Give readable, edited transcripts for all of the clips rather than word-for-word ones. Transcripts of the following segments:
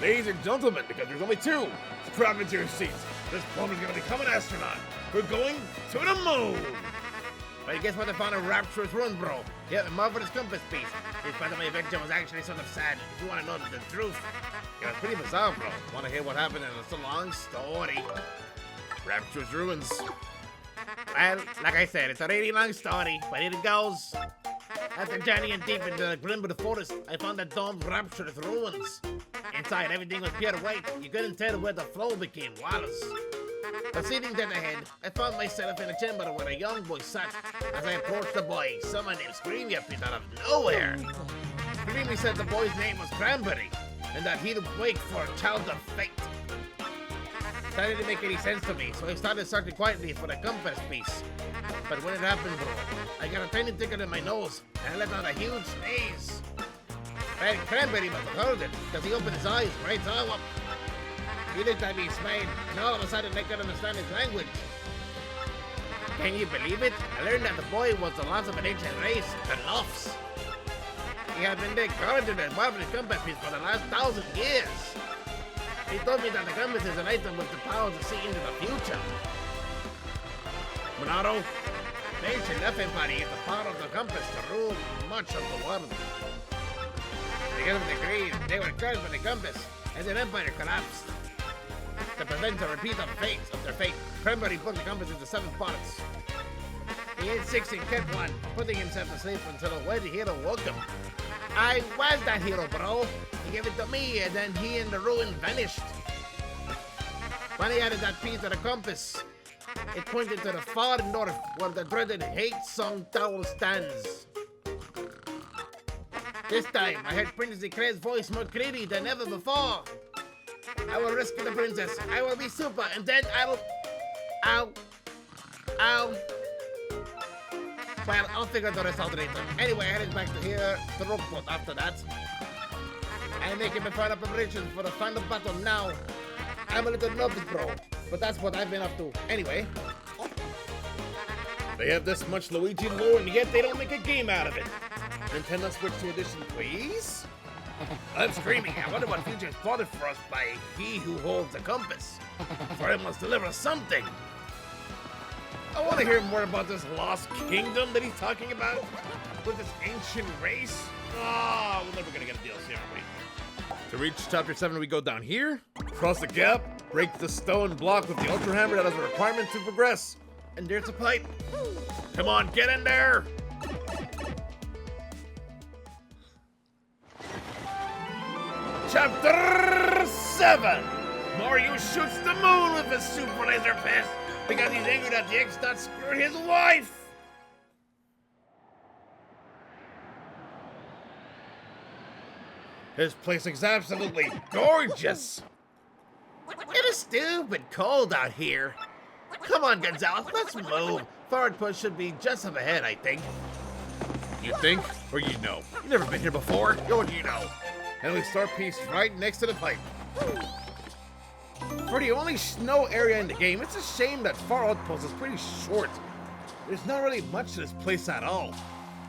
Ladies and gentlemen, because there's only two, strap into your seats. This Plumber's gonna become an astronaut. We're going to the moon. But guess what? I found a rapturous run, bro. Yeah, a marvelous compass piece. This part of my adventure was actually sort of sad. If you want to know the truth, it was pretty bizarre, bro. Want to hear what happened? And it's a long story. Rapturous ruins. Well, like I said, it's a really long story, but here it goes. After journeying deep into the grim of the forest, I found the domed rapturous ruins. Inside, everything was pure white. You couldn't tell where the floor became wallace. Proceeding then ahead, I found myself in a chamber where a young boy sat. As I approached the boy, someone named Screamy appeared out of nowhere. Screamy said the boy's name was Cranberry, and that he'd wait for a child of fate. That didn't make any sense to me, so I started searching quietly for the compass piece. But when it happened, bro, I got a tiny tickle in my nose, and I let out a huge sneeze. Well, Cranberry must have heard it, because he opened his eyes right up. He looked at me, smiled, and all of a sudden I could understand his language. Can you believe it? I learned that the boy was the last of an ancient race, the Luffs. He had been guarding and marvelous compass piece for the last 1,000 years. He told me that the compass is an item with the power to see into the future. Monaro, the ancient Luff Empire used the power of the compass to rule much of the world. Because of the greed, they were cursed with the compass, and their empire collapsed. To prevent a repeat of their fate, Cranberry put the compass into 7 parts. He ate 6 and kept one, putting himself to sleep until a worthy hero woke him. I was that hero, bro. He gave it to me, and then he and the ruin vanished. When he added that piece to the compass, it pointed to the far north, where the dreaded hate song tower stands. This time, I heard Princess Eclair's voice more clearly than ever before. I will rescue the princess. I will be super, and then I will... Ow. Well, I'll figure the rest out later. Anyway, I headed back to here, the rope boat after that. I'm making my final preparations for the final battle now. I'm a little nervous, bro, but that's what I've been up to. Anyway. They have this much Luigi lore, and yet they don't make a game out of it. Nintendo Switch 2 edition, please? I'm screaming. I wonder what future is plotted for us by he who holds the compass. For it must deliver something. I want to hear more about this lost kingdom that he's talking about. With this ancient race. Oh, we're never going to get a DLC, are we? To reach chapter 7, we go down here, cross the gap, break the stone block with the Ultra Hammer that has a requirement to progress. And there's a pipe. Come on, get in there. Chapter 7! Mario shoots the moon with his super laser piss because he's angry that the X-Dot screwed his wife! This place is absolutely gorgeous! It is stupid cold out here. Come on, Gonzalez, let's move. Forward push should be just up ahead, I think. You think? Or you know? You've never been here before. What do you know? And we start piece right next to the pipe. For the only snow area in the game, it's a shame that Far Outpost is pretty short. There's not really much to this place at all,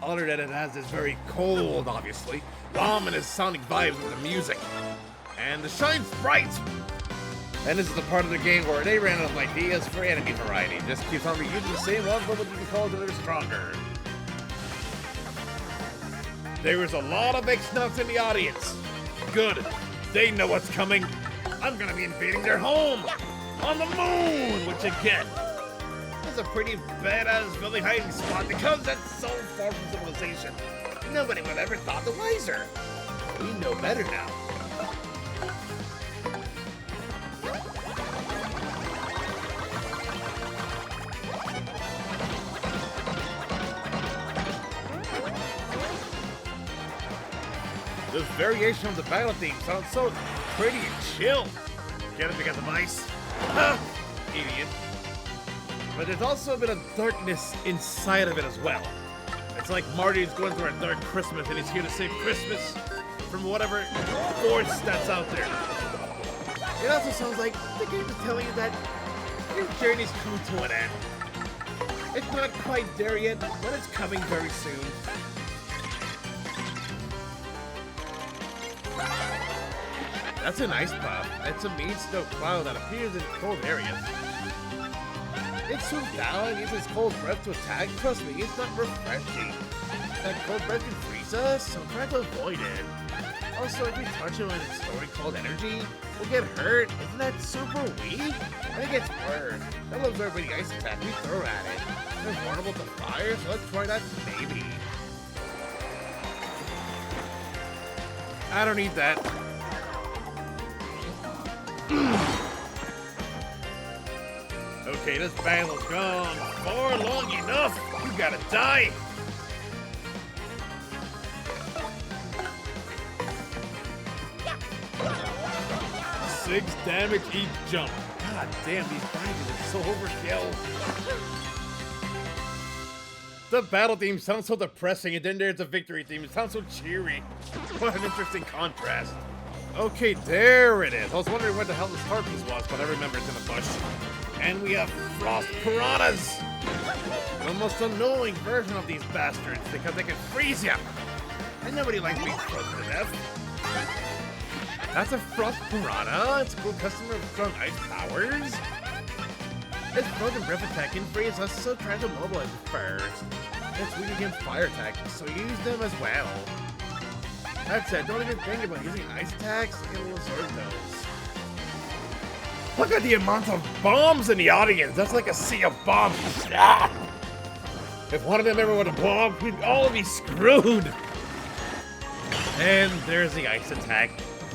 other than it has this very cold, obviously, ominous sounding vibes with the music. And the shine sprites! And this is the part of the game where they ran out of ideas for enemy variety. Just keeps on reusing the same ones, but with the controls that are stronger. There is a lot of X-Nuts in the audience. Good. They know what's coming. I'm gonna be invading their home on the moon, which again is a pretty badass building hiding spot because that's so far from civilization. Nobody would ever thought the wiser. We know better now. This variation of the battle theme sounds so pretty and chill. Get it because of ice? Ha! Idiot. But there's also a bit of darkness inside of it as well. It's like Marty's going through a dark Christmas and he's here to save Christmas from whatever force that's out there. It also sounds like the game is telling you that your journey's come to an end. It's not quite there yet, but it's coming very soon. That's an ice puff. It's a mean snow cloud that appears in cold areas. It swoops down and uses cold breath to attack. Trust me, it's not refreshing. That cold breath can freeze us, so try to avoid it. Also, if we touch it when it's storing cold energy, we'll get hurt. Isn't that super weak? I think it's worse. That will absorb any ice attack we throw at it. They're vulnerable to fire, so let's try that maybe. I don't need that. Okay, this battle's gone far long enough. You gotta die. Six damage each jump. God damn, these bindings are so overkill. The battle theme sounds so depressing, and then there's the victory theme. It sounds so cheery. What an interesting contrast. Okay, there it is. I was wondering where the hell the star piece was, but I remember it's in the bush. And we have frost piranhas. The most annoying version of these bastards, because they can freeze you. And nobody likes being frozen to death. That's a frost piranha. It's a cool customer with strong ice powers. Its frozen breath attack can freeze us, so try to mobilize it first. It's weak against fire attacks, so use them as well. That said, don't even think about using ice attacks, it will absorb those. Look at the amount of bombs in the audience. That's like a sea of bombs. Ah! If one of them ever would have blown up, we'd all be screwed. And there's the ice attack.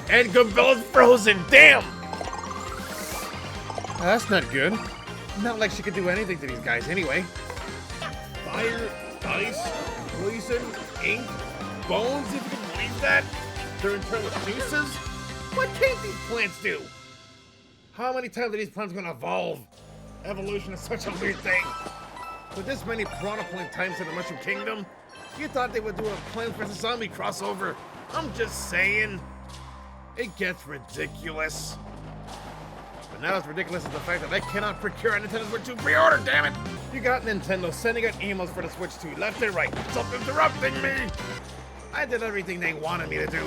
And Gabella's frozen. Damn! That's not good. Not like she could do anything to these guys anyway. Fire, ice, poison, ink, bones, if you can believe that. Their internal juices. What can't these plants do? How many times are these plants gonna evolve? Evolution is such a weird thing. With this many piranha plant times in the Mushroom Kingdom, you thought they would do a Plants vs. Zombie crossover. I'm just saying. It gets ridiculous. But not as ridiculous as the fact that I cannot procure a Nintendo Switch 2 pre-order, damn it! You got Nintendo sending out emails for the Switch 2 left and right. Stop interrupting me! I did everything they wanted me to do.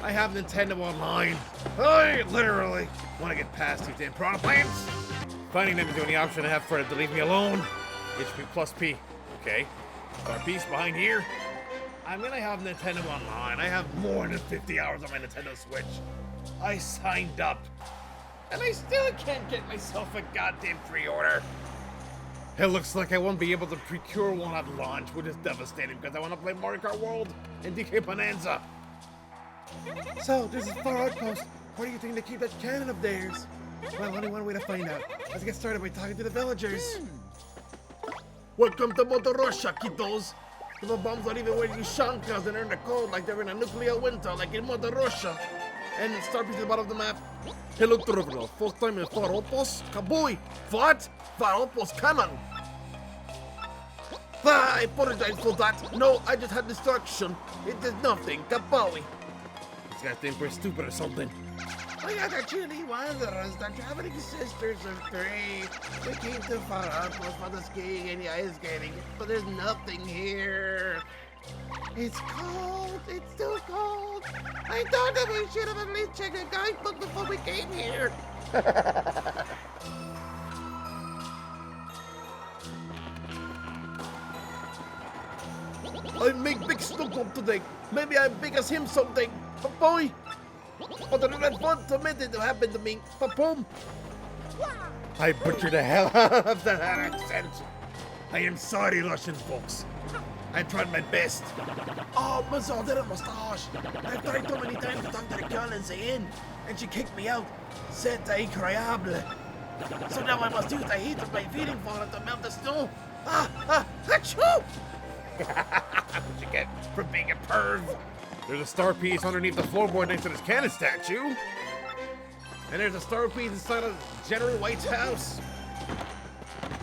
I have Nintendo Online. I literally want to get past these damn piranha plants. Finding them is the only option I have for it to leave me alone. HP plus P. Okay. Our piece behind here. I'm gonna have Nintendo Online. I have more than 50 hours on my Nintendo Switch. I signed up. And I still can't get myself a goddamn pre-order. It looks like I won't be able to procure one at launch, which is devastating because I want to play Mario Kart World and DK Bonanza. So, this is Far Outpost. Where do you think they keep that cannon of theirs? Well, only one way to find out. Let's get started by talking to the villagers. Welcome to Mother Russia, kiddos. The bombs are even wearing shankas and they're in the cold like they're in a nuclear winter, like in Mother Russia. And Starpiece at the bottom of the map. Hello, traveler. First time in Far Outpost? Kaboy! What? Far Outpost cannon! Ah, I apologize for that. No, I just had distraction. It is nothing. Kaboy! This guy thinks we're stupid or something. We are the Chili Wanderers, the traveling sisters of three. We came to Far Outpost for the skiing and the ice skating, but there's nothing here. It's cold. It's too cold. I thought that we should have at least checked the guidebook before we came here. I make big Stockholm today. Maybe I'm big as him something. But boy, but I don't want something to happen to me. But boom. I butchered the hell out of that accent. I am sorry, Russian folks. I tried my best. Oh, Mazal did a mustache. I've tried too many times to talk to the girl in Zayn, and she kicked me out. C'est incroyable. So now I must use the heat of my feeding faucet to melt the snow. Achoo! What you get for being a perv? There's a star piece underneath the floorboard next to this cannon statue. And there's a star piece inside of General White's house.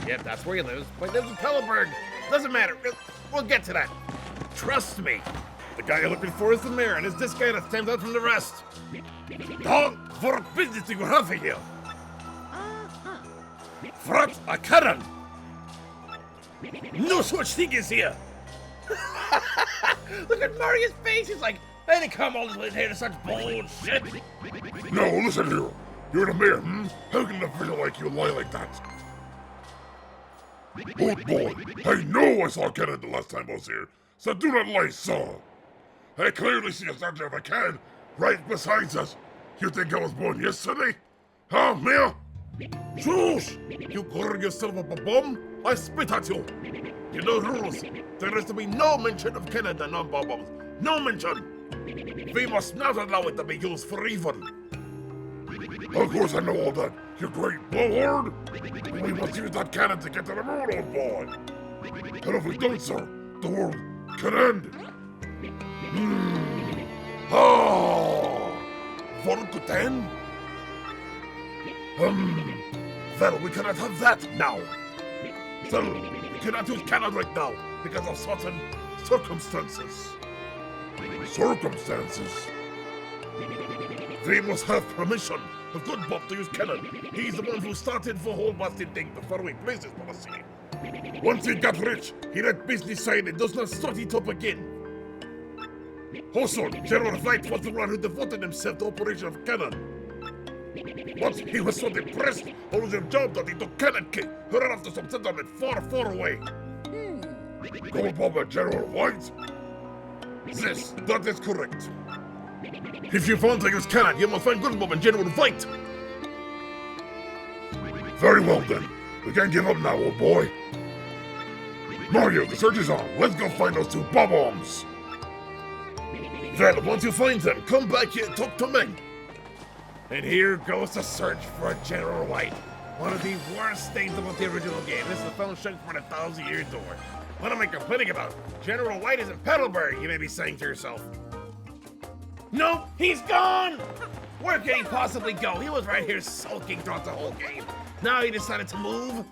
Yep, that's where he lives. But lives in Pelleberg. Doesn't matter. We'll get to that. Trust me. The guy you're looking for is the mayor, and it's this guy that stands out from the rest. Dog, what business do you have here? Frat a Karen. No such thing is here. Look at Mario's face. He's like, I didn't come all this way here to such bullshit. No, listen here. You're the mayor, How can an official like you lie like that? Old boy, I know I saw Cannon the last time I was here, so do not lie, sir. I clearly see a statue of a cannon right beside us. You think I was born yesterday? Huh, mayor? Shush! You call yourself a bum? I spit at you. You know the rules. There is to be no mention of Canada non-bombs. No mention. We must not allow it to be used for evil. Of course I know all that, you great blowhard. We must use that cannon to get to the moon, old boy. And if we don't, sir, the world can end. Volkuten? Well, we cannot have that now. So, we cannot use cannon right now because of certain circumstances. Circumstances? We must have permission of good Bob to use cannon. He's the one who started the whole busted thing before we placed this policy. Once he got rich, he let business side and does not start it up again. Also, General White was the one who devoted himself to operation of cannon. But he was so depressed over his job that he took cannon kick, ran off to some settlement far, far away. Go Bob and General White? Yes, that is correct. If you want to use cannon, you must find good Bob and General White. Very well then. We can't give up now, old boy. Mario, the search is on. Let's go find those two bob-ombs. Well, once you find them, come back here and talk to me. And here goes the search for General White. One of the worst things about the original game. This is the phone shut for the 1,000-year door. What am I complaining about? General White is in Petalburg, you may be saying to yourself. Nope, he's gone! Where can he possibly go? He was right here sulking throughout the whole game. Now he decided to move.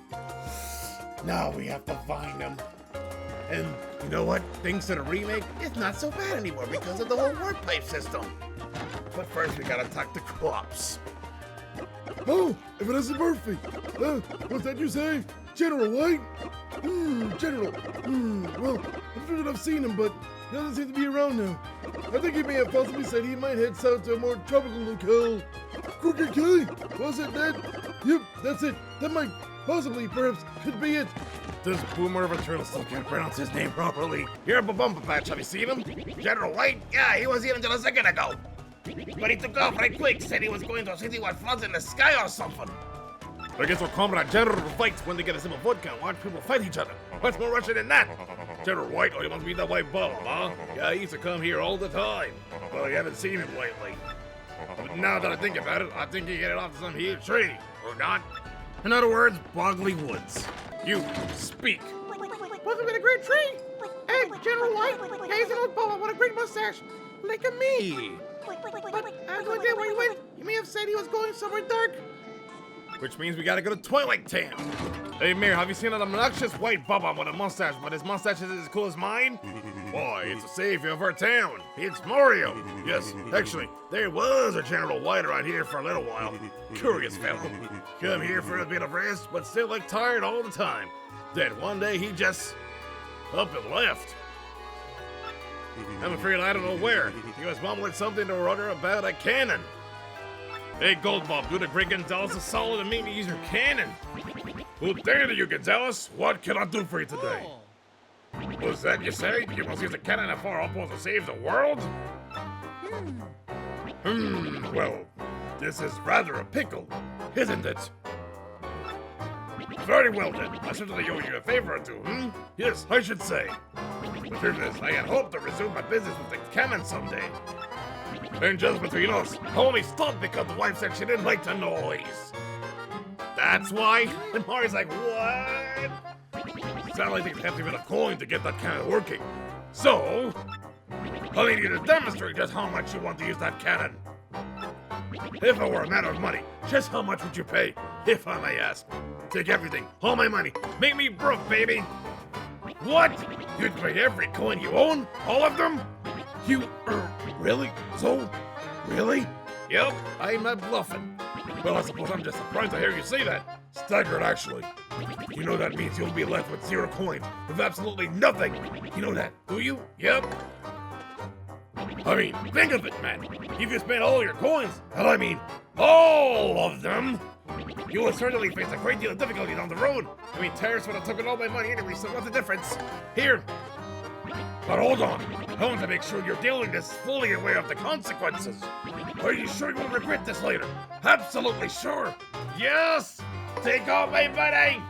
Now we have to find him. And you know what? Thanks to the remake, it's not so bad anymore because of the whole warp pipe system. But first we gotta talk to Crops. Oh, Vanessa Murphy. What's that you say? General White? General. Well, I'm sure that I've seen him, but he doesn't seem to be around now. I think he may have possibly said he might head south to a more tropical locale. Crooked Kelly? Was it that? Yep, that's it. That might possibly, perhaps, could be it. This boomer of a turtle still can't pronounce his name properly. You're a bumper patch, have you seen him? General White? Yeah, he was here until a second ago. But he took off right quick, said he was going to a city with floods in the sky or something. I guess we'll comrade General fights when they get a sip of vodka and watch people fight each other. What's more Russian than that? General White, oh, you must be that white bum, huh? Yeah, he used to come here all the time. Well, you haven't seen him lately. But now that I think about it, I think he headed off to some huge tree, or not. In other words, Bogley Woods. You speak. Wasn't it a great tree? Hey, General White, he's an old bubba with a great mustache, like a me. But I have no idea where he went. You may have said he was going somewhere dark. Which means we gotta go to Twilight Town. Hey, Mayor, have you seen an obnoxious white bubba with a mustache, but his mustache is as cool as mine? Why, it's the savior of our town. It's Mario. Yes, actually, there was a General White around here for a little while. Curious fellow. Come here for a bit of rest, but still looked tired all the time. Then one day he just up and left. I'm afraid I don't know where. He was mumbling something or other about a cannon. Hey, Goldbob, do the great Gonzalez a solid and make me use your cannon. Well, damn you, Gonzalez. What can I do for you today? Was that you say? You must use a cannon that far up to save the world? Well, this is rather a pickle, isn't it? Very well then. I certainly owe you a favor or two, Yes, I should say. The truth is, I had hoped to resume my business with the cannon someday. And just between us, I only stopped because the wife said she didn't like the noise. That's why? And Mario's like, what? Sadly, I think it has to be enough coin to get that cannon working. So, I need you to demonstrate just how much you want to use that cannon. If it were a matter of money, just how much would you pay, if I may ask? Take everything, all my money, make me broke, baby. What? You'd pay every coin you own? All of them? You, really? So, really? Yep, I'm not bluffing. Well, I suppose I'm just surprised to hear you say that. Staggered, actually. You know that means you'll be left with 0 coins, with absolutely nothing. You know that, do you? Yep. I mean, think of it, man. If you spend all your coins, and I mean all of them, you will certainly face a great deal of difficulty down the road. I mean, Terrace would have taken all my money anyway, so what's the difference? Here. But hold on. I want to make sure you're dealing this fully aware of the consequences. Are you sure you won't regret this later? Absolutely sure. Yes! Take all my money!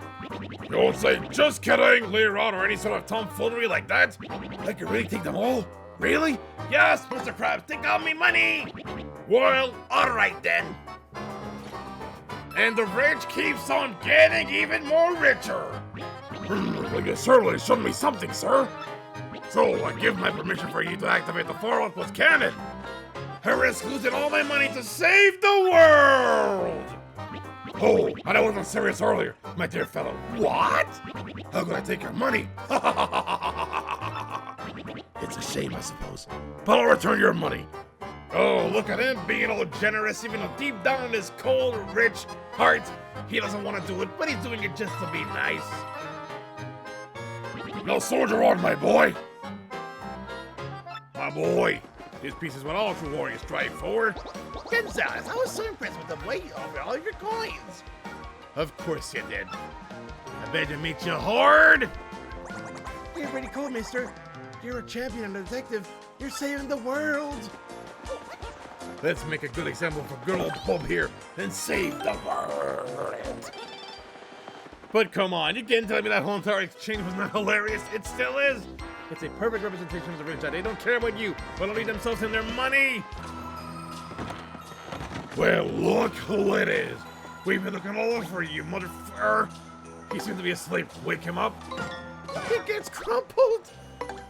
You won't say, just kidding, later on, or any sort of tomfoolery like that? I could really take them all? Really? Yes, Mr. Krabs, take all my money! Well, alright then. And the rich keeps on getting even more richer. Well, you certainly showed me something, sir. So I give my permission for you to activate the 4 outpost cannon. I risk losing all my money to save the world! Oh, and I wasn't serious earlier, my dear fellow. What? How could I take your money? It's a shame, I suppose. But I'll return your money. Oh, look at him being all generous, even though deep down in his cold, rich heart, he doesn't want to do it, but he's doing it just to be nice. Now soldier on, my boy. My boy. This piece is what all true warriors strive for. Gonzalez, I was so impressed with the weight of all your coins. Of course you did. I bet it makes you hard. You're pretty cool, mister. You're a champion and a detective. You're saving the world. Let's make a good example for good old Bob here and save the world. But come on, you can't tell me that whole entire exchange was not hilarious. It still is. It's a perfect representation of the rich. They don't care about you, but only themselves and their money. Well, look who it is. We've been looking all over you, motherfucker. He seems to be asleep. Wake him up. He gets crumpled.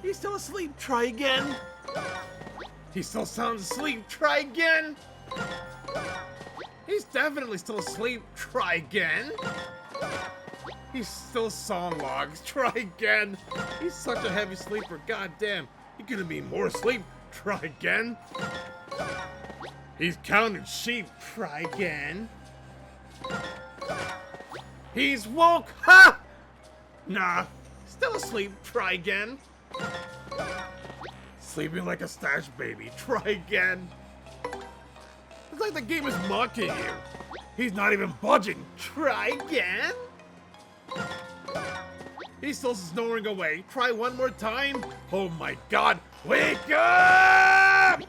He's still asleep. Try again. He still sounds asleep. Try again. He's definitely still asleep. Try again. He's still song logs. Try again. He's such a heavy sleeper. God damn. He couldn't be more asleep. Try again. He's counting sheep. Try again. He's woke. Ha! Nah. Still asleep. Try again. Sleeping like a stash baby. Try again. It's like the game is mocking you. He's not even budging. Try again. He's still snoring away. Try one more time. Oh my god. Wake up!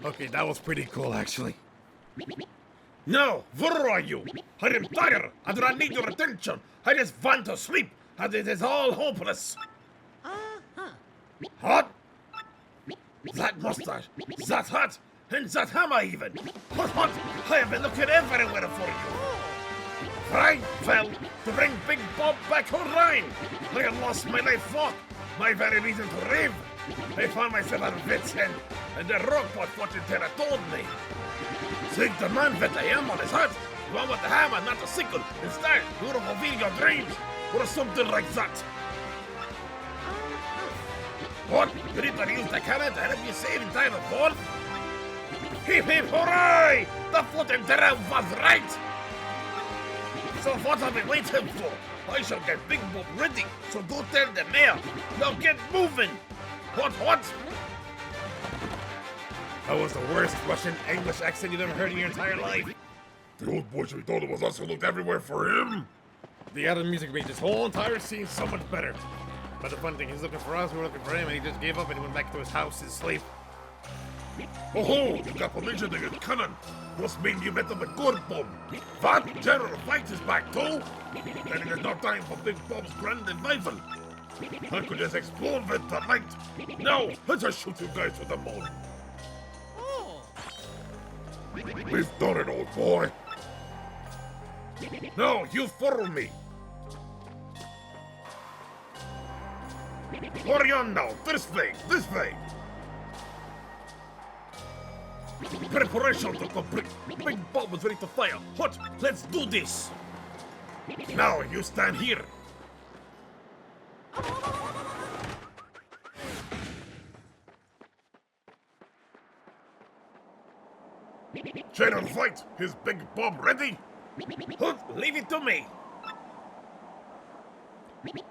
Okay, that was pretty cool actually. No, where are you? I am tired. I do not need your attention. I just want to sleep, and it is all hopeless. What? That mustache, that hat, and that hammer even. What? I have been looking everywhere for you. I fell to bring Big Bob back online. I had lost my life walk, my very reason to live. I found myself at wit's end, and the rockpot fortune teller told me. Take the man that I am on his hat. The one with the hammer, not the sickle. Instead, you will fulfill your dreams. Or something like that. What? You need to use the cannon to help you save in time of war? Hip hip hooray! The floating terror was right! So what are we waiting for? I shall get Big Bob ready, so go tell the mayor. Now get moving! What? That was the worst Russian English accent you've ever heard in your entire life. The old boy should have told it was us who looked everywhere for him. The added music made this whole entire scene so much better. But the fun thing, he's looking for us, we were looking for him, and he just gave up and he went back to his house to sleep. Oh, you got permission to get cannon. Must mean you met him at good Bob. What? General Fight is back too? Then it is no time for Big Bob's grand revival. I could just explode with the light. Now, let's just shoot you guys to the moon. We've done it, old boy. Now, you follow me. Hurry on now, this way. Preparation to complete. Big Bob is ready to fire. Hot, let's do this. Now, you stand here. General Fight, is Big Bob ready? Hood, leave it to me.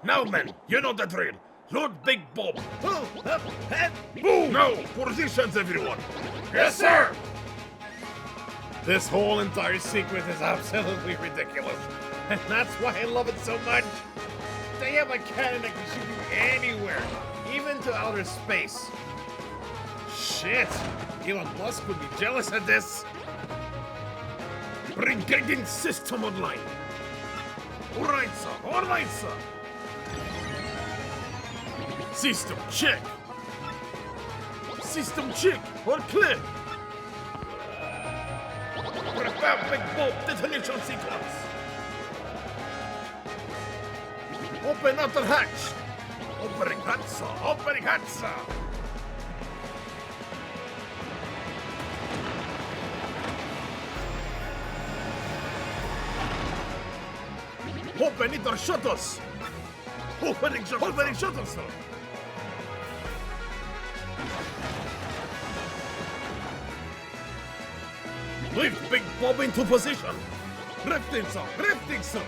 Now, men, you know the drill. Load Big Bob. Boom! Now, positions, everyone. Yes, sir! This whole entire sequence is absolutely ridiculous. And that's why I love it so much. They have a cannon that can shoot you anywhere, even to outer space. Shit! Elon Musk would be jealous of this. Brigadier system online. Alright, sir. System check. All clear. Prepare Big Bob detonation sequence. Open outer hatch. Opening hatch, sir. Open inner shutters. Opening shutters, sir. Lift Big Bob into position. Drifting, sir.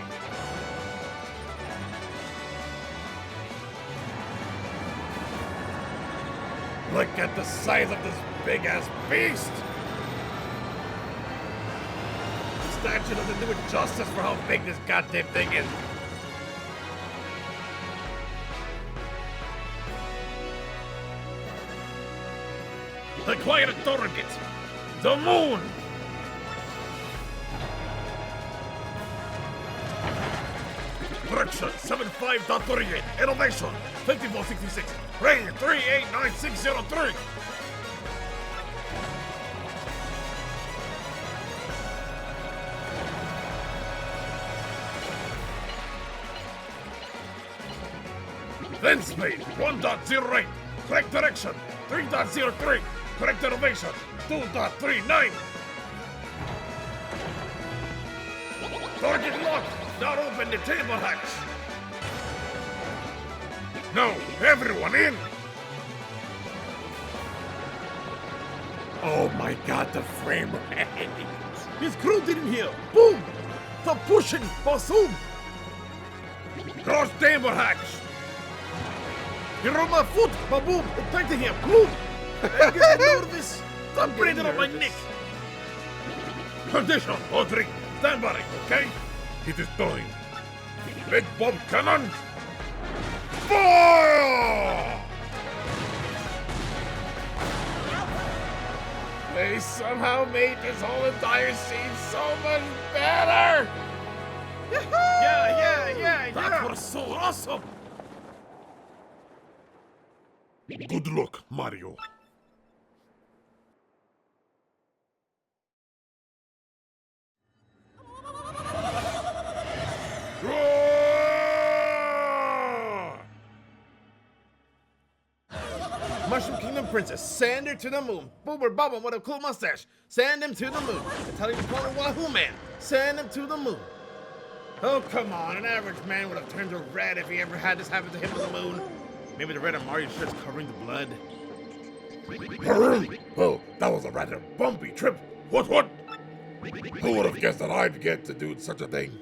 Look at the size of this big-ass beast. The statue doesn't do it justice for how big this goddamn thing is. Acquire a target. The moon. Direction 75.38. Elevation 5466. Range 389603. Then speed 1.08. Correct direction 3.03. Correct elevation 2.39. Target locked. Now open the table hatch. Now, everyone in. Oh my god, the frame rate. His crew didn't hear. Boom! The pushing, bassoon. Cross table hatch. You're on my foot, baboom. Attacking him. Boom. I'm getting nervous. I'm breathing on my neck. Condition, Audrey. Stand by, okay? It is time. Big Bob cannon. Fire! They somehow made this whole entire scene so much better. Yeah. That was so awesome. Good luck, Mario. Mushroom Kingdom Princess, send her to the moon. Boober Bubba with a cool mustache, send him to the moon. Italian Polar Wahoo Man, send him to the moon. Oh, come on, an average man would have turned to red if he ever had this happen to him on the moon. Maybe the red on Mario's shirt's covering the blood. Well, that was a rather bumpy trip. What? Who would have guessed that I'd get to do such a thing?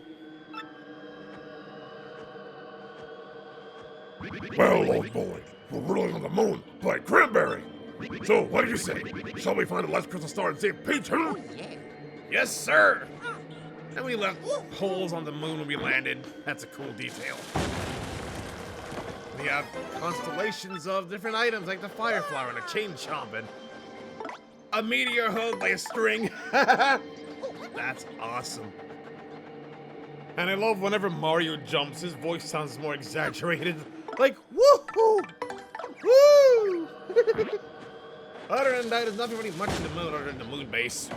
Well, old boy, we're rolling on the moon by Cranberry. So, what do you say? Shall we find the last crystal star and save Peach, huh? Yes, sir. And we left holes on the moon when we landed. That's a cool detail. We have constellations of different items like the Fireflower and a chain chomp and a meteor held by a string. That's awesome. And I love whenever Mario jumps, his voice sounds more exaggerated. Like, woohoo! Woo! Other than that, there's nothing really much in the moon other than the moon base.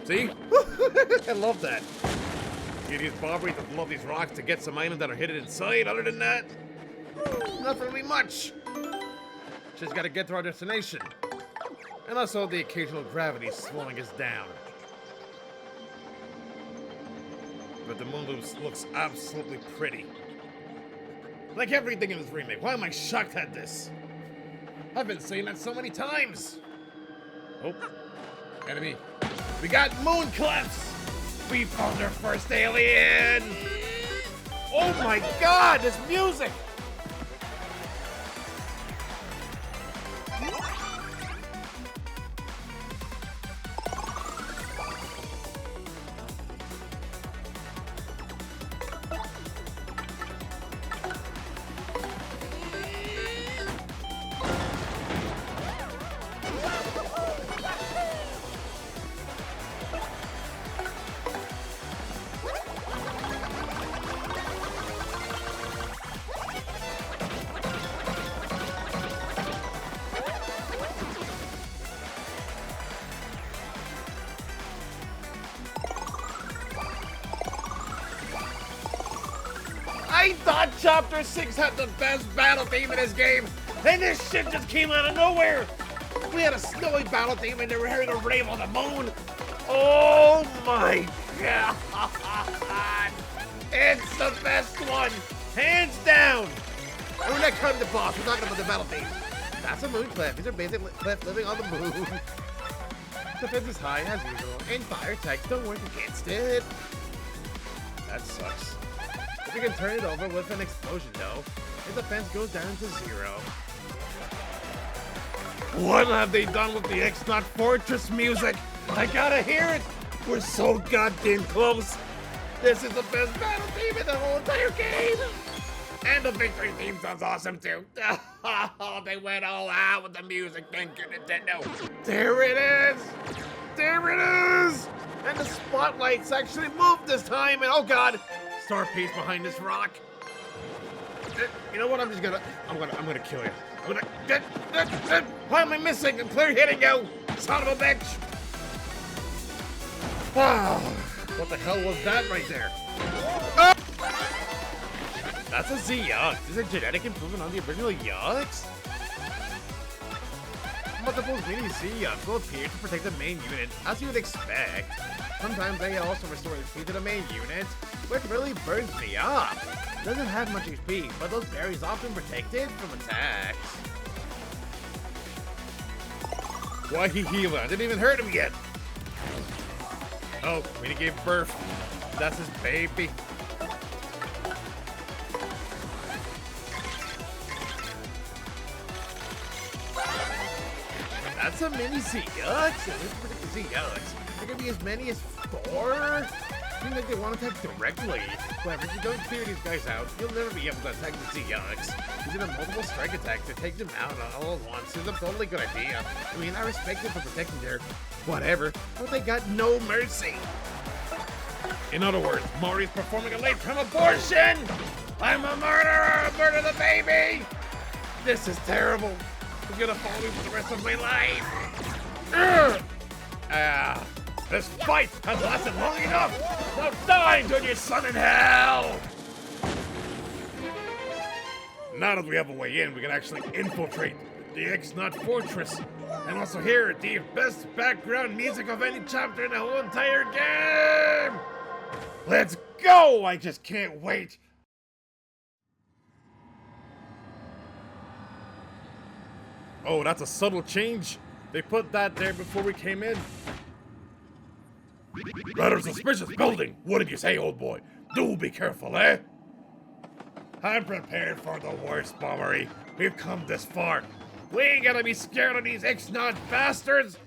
See? I love that. You use Bobbery to blow up these rocks to get some items that are hidden inside. Other than that, nothing really much. Just gotta get to our destination. And also the occasional gravity slowing us down. But the moon looks absolutely pretty. Like everything in this remake. Why am I shocked at this? I've been saying that so many times. Oh, enemy. We got moon collapse. We found our first alien! Oh my god, this music! I thought Chapter 6 had the best battle theme in this game, and this shit just came out of nowhere! We had a snowy battle theme and they were hearing a rave on the moon! Oh my god! It's the best one! Hands down! And when that comes to boss, we're talking about the battle theme. That's a moon cliff. These are basic cliffs living on the moon. Defense is high as usual, and fire attacks don't work against it. That sucks. We can turn it over with an explosion though. His defense goes down to 0. What have they done with the Astronaut Fortress music? I gotta hear it! We're so goddamn close! This is the best battle theme in the whole entire game! And the victory theme sounds awesome too. They went all out with the music, thank you Nintendo. There it is! There it is! And the spotlights actually moved this time, and oh god! Star piece behind this rock. You know what? I'm gonna kill you. Why am I missing? I'm clear hitting you, son of a bitch! Wow, what the hell was that right there? Ah! That's a Z-Yux. Is a genetic improvement on the original Yux? Multiple mini Z-Yux will appear to protect the main unit, as you would expect. Sometimes they also restore HP to the main unit, which really burns me up. Doesn't have much HP, but those berries often protect it from attacks. Why he healing? I didn't even hurt him yet. Oh, when he gave birth. That's his baby. That's a mini Z-Yux. Let's predict the Z-Yux. There could be as many as 4. Seems like they want to attack directly. However, if you don't clear these guys out, you'll never be able to attack the Z-Yux. Using a multiple strike attack to take them out all at once is a totally good idea. I mean, I respect them for protecting their whatever, but they got no mercy. In other words, Mario's performing a late-term abortion! I'm a murderer! Murder the baby! This is terrible. It's gonna follow me for the rest of my life. This fight has lasted long enough! Now die, join your son in hell! Now that we have a way in, we can actually infiltrate the Astronaut Fortress and also hear the best background music of any chapter in the whole entire game! Let's go! I just can't wait! Oh, that's a subtle change. They put that there before we came in. Rather suspicious building. What did you say, old boy? Do be careful, eh? I'm prepared for the worst, Bombery. We've come this far. We ain't gonna be scared of these Astronaut bastards.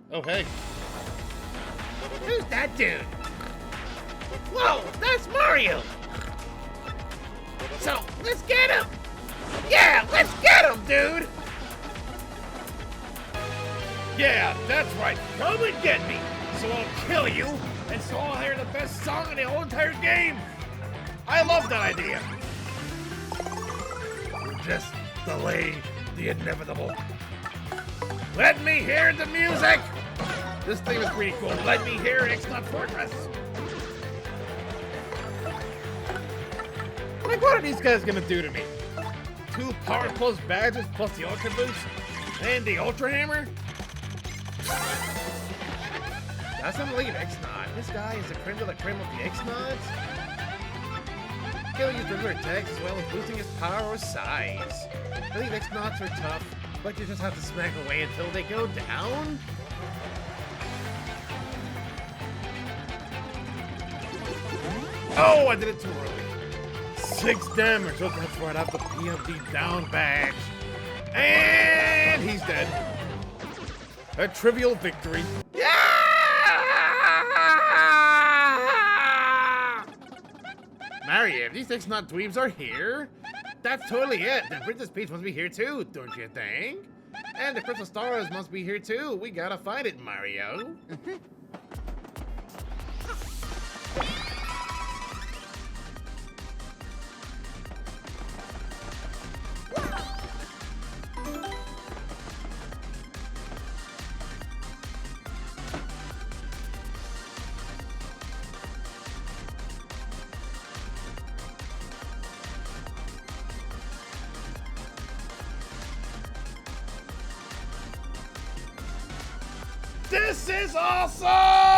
Oh, hey. Who's that dude? Whoa, that's Mario! So, let's get him! Yeah, let's get him, dude! Yeah, that's right. Come and get me, so I'll kill you, and so I'll hear the best song in the whole entire game! I love that idea! We're just delaying the inevitable. Let me hear the music! This thing is pretty cool. Let me hear Astronaut Fortress! Like, what are these guys gonna do to me? 2 Power Plus badges plus the Ultra Boost and the Ultra Hammer? That's an elite Astronaut. This guy is the creme de la creme of the Astronauts. He'll use regular attacks as well as boosting his power or size. Elite Astronauts are tough, but you just have to smack away until they go down. Oh, I did it too early. 6 damage. Oh, that's right. I have the PMD down badge. And he's dead. A trivial victory. Yeah! Mario, these Astronaut dweebs are here. That's totally it. The Princess Peach must be here too, don't you think? And the Crystal Stars must be here too. We gotta find it, Mario. This is awesome!